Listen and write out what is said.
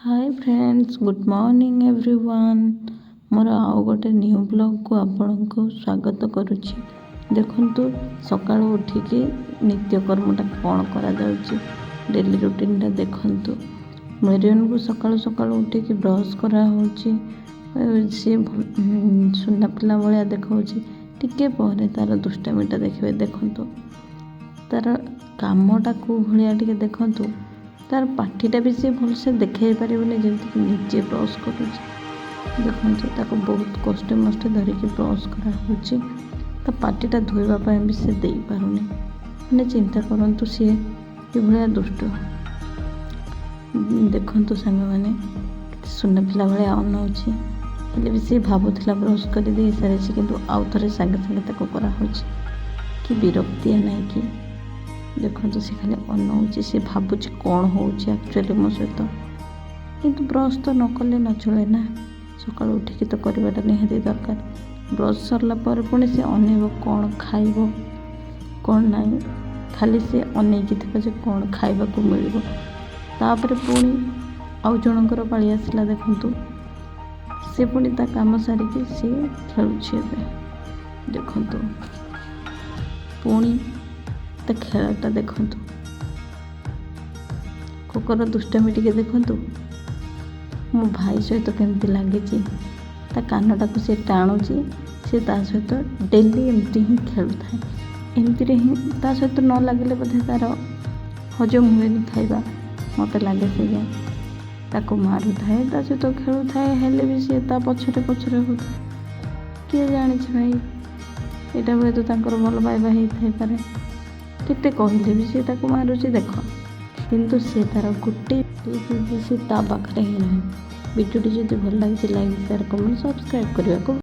हाय friends, good morning everyone. मोर आउ गोटे न्यू ब्लॉग को आपण को स्वागत करुच्ची। देखंतु सकाळु उठिकी नित्यकर्मटा कौन करा जाउची, डेली रूटीनटा देखंतु। मेरियन को सकाळु सकाळु उठिकी ब्रश करा होची। सी सुना पिला भलिया देखाउची। टिके परे तार दुष्टामीटा देखिबे। देखंतु तार कामटा को भलिया टिके देखंतु। तार पार्टीटा भी सी भल से देखाई पारे जमीक निजे ब्रश करुच्ची। देखते ताको बहुत कष्ट मष्ट धरिकी ब्रश कराऊँगी। पार्टीटा धोइबापी भी सी दे पारुनी। मैंने चिंता करंतु सी कि भाया दुष्ट। देखंतु सांग मैंने सुना पिला भाया अनाऊँगी। हेले भी सी भावुला ब्रश कर दे सारी किंतु आउ थे सागे सागे ताको कराऊँगी। कि विरक्तिया नहीं कि देखो सी खाली अनाऊँगी। सी भावुची कौन होची एक्चुअली मो सहित। किंतु ब्रश तो न कले न चले ना। सकाल उठिकी तो करवाटा निहाती दरकार। ब्रश सरला पर पुणी से अनेब कौन खाइब कौन नहीं। खाली से अनेकी थे जे कौन खाइबा को मिल। तापर पुणी आउ जनकर पाली आसला। देखंतु से पुणी ता काम सारिकी सी खेलुछि। देखंतु पुणी ता खेलटा देखंतु। कोकर दुष्टामी टिके देखंतु। मो भाई सहित केमती लगी। ता कानटा को सी टाणुची। सी ता सहित डेली एमती ही खेलुए। एमती ही ता सहित न लगे बोधे तार हजम हुए खाइबा मत लगे। से ताको मारू थाए ता सहित खेलु थाए। हेले भी सी ता पछरे पछरे होता। किए जानी भाई यहाँ हुए तो तांकर भल पाइबा होई पारे। केते कहले भी सी ताको मारुची देख। किंतु सी तार गोटे सी ता पाखरे ही नहीं। वीडियोटी जदि भल लगी लाइक शेयर कमेंट सब्सक्राइब करने को